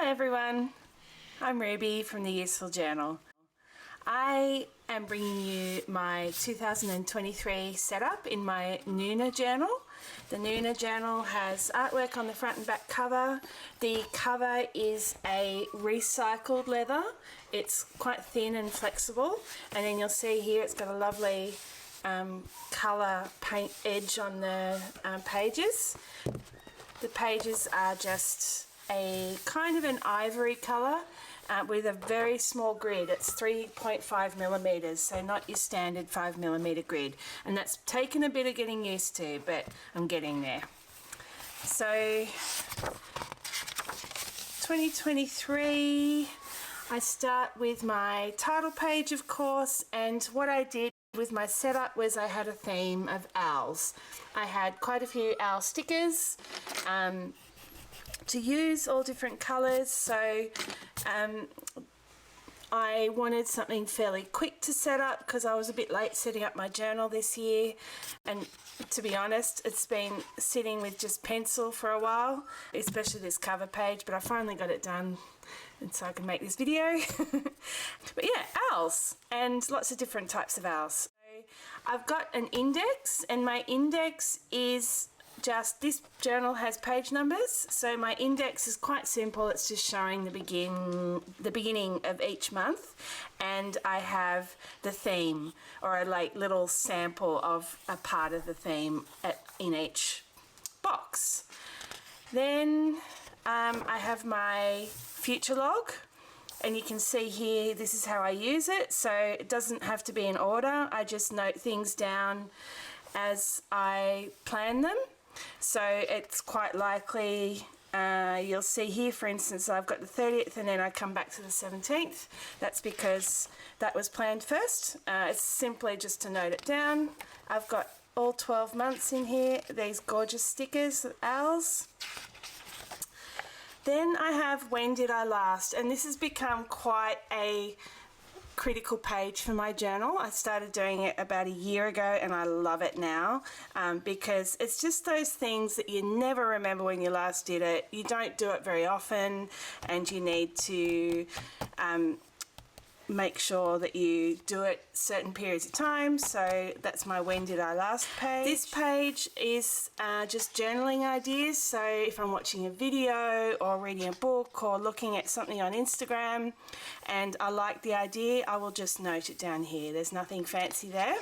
Hi everyone, I'm Ruby from the Useful Journal. I am bringing you my 2023 setup in my Nuna journal. The Nuna journal has artwork on the front and back cover. The cover is a recycled leather. It's quite thin and flexible, and then you'll see here it's got a lovely colour paint edge on the pages. The pages are just a kind of an ivory colour with a very small grid. It's 3.5 millimeters, so not your standard 5mm grid, and that's taken a bit of getting used to, but I'm getting there. So 2023, I start with my title page, of course, and what I did with my setup was I had a theme of owls. I had quite a few owl stickers to use, all different colours, so I wanted something fairly quick to set up because I was a bit late setting up my journal this year, and to be honest, it's been sitting with just pencil for a while, especially this cover page, but I finally got it done and so I can make this video. But yeah, owls, and lots of different types of owls. So I've got an index, and my index is just, this journal has page numbers, so my index is quite simple. It's just showing the beginning of each month, and I have the theme, or a like little sample of a part of the theme in each box. Then I have my future log, and you can see here this is how I use it, so it doesn't have to be in order. I just note things down as I plan them. So it's quite likely, you'll see here, for instance, I've got the 30th and then I come back to the 17th. That's because that was planned first. It's simply just to note it down. I've got all 12 months in here, these gorgeous stickers, owls. Then I have when did I last, and this has become quite a critical page for my journal. I started doing it about a year ago and I love it now because it's just those things that you never remember when you last did it. You don't do it very often, and you need to make sure that you do it certain periods of time. So that's my when did I last page. This page is just journaling ideas, so if I'm watching a video or reading a book or looking at something on Instagram and I like the idea, I will just note it down here. There's nothing fancy there.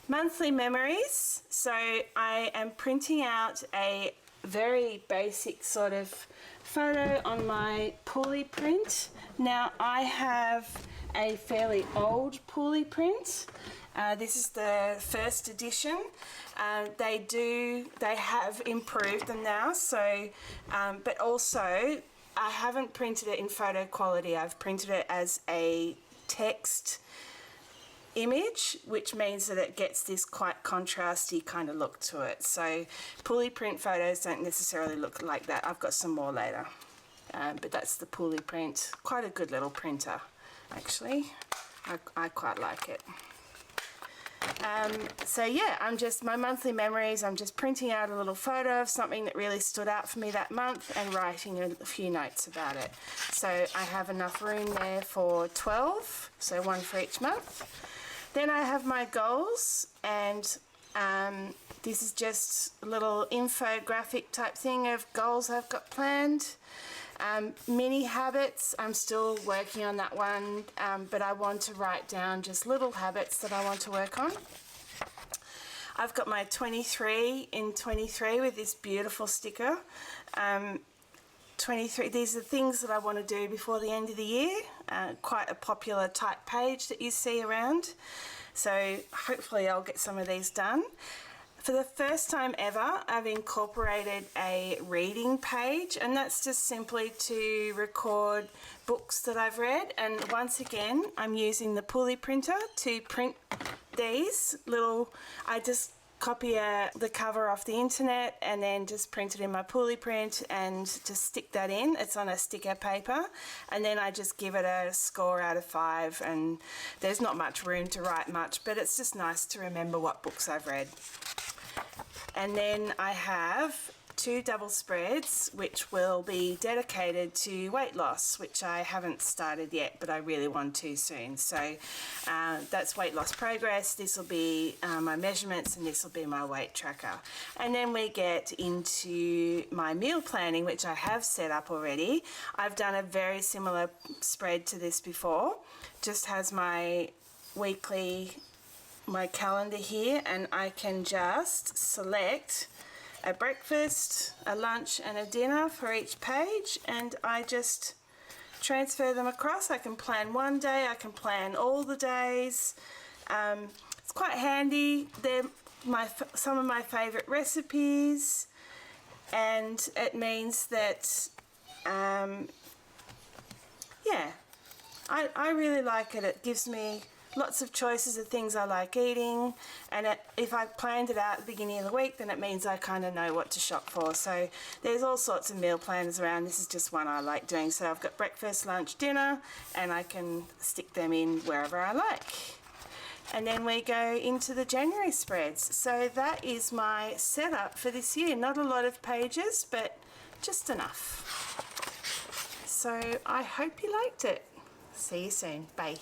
Monthly memories, so I am printing out a very basic sort of photo on my Pooley print. Now I have a fairly old Pooley print. This is the first edition. They have improved them now, so but also I haven't printed it in photo quality. I've printed it as a text image, which means that it gets this quite contrasty kind of look to it. So Pooley print photos don't necessarily look like that. I've got some more later, but that's the Pooley print. Quite a good little printer, actually. I quite like it. So yeah, my monthly memories, I'm just printing out a little photo of something that really stood out for me that month and writing a few notes about it. So I have enough room there for 12, so one for each month. Then I have my goals, and this is just a little infographic type thing of goals I've got planned. Mini habits, I'm still working on that one, but I want to write down just little habits that I want to work on. I've got my 23 in 23 with this beautiful sticker. 23, these are things that I want to do before the end of the year. Quite a popular type page that you see around. So hopefully I'll get some of these done. For the first time ever, I've incorporated a reading page, and that's just simply to record books that I've read. And once again, I'm using the Pooley printer to print these little, I just copy the cover off the internet and then just print it in my Pooley print and just stick that in. It's on a sticker paper, and then I just give it a score out of 5, and there's not much room to write much, but it's just nice to remember what books I've read. And then I have 2 double spreads which will be dedicated to weight loss, which I haven't started yet, but I really want to soon. So that's weight loss progress. This will be my measurements, and this will be my weight tracker. And then we get into my meal planning, which I have set up already. I've done a very similar spread to this before. Just has my weekly, my calendar here, and I can just select a breakfast, a lunch and a dinner for each page, and I just transfer them across. I can plan one day, I can plan all the days. It's quite handy. They're some of my favourite recipes, and it means that yeah, I really like it. It gives me lots of choices of things I like eating, and if I planned it out at the beginning of the week, then it means I kind of know what to shop for. So there's all sorts of meal plans around. This is just one I like doing. So I've got breakfast, lunch, dinner, and I can stick them in wherever I like. And then we go into the January spreads. So that is my setup for this year. Not a lot of pages, but just enough. So I hope you liked it. See you soon. Bye.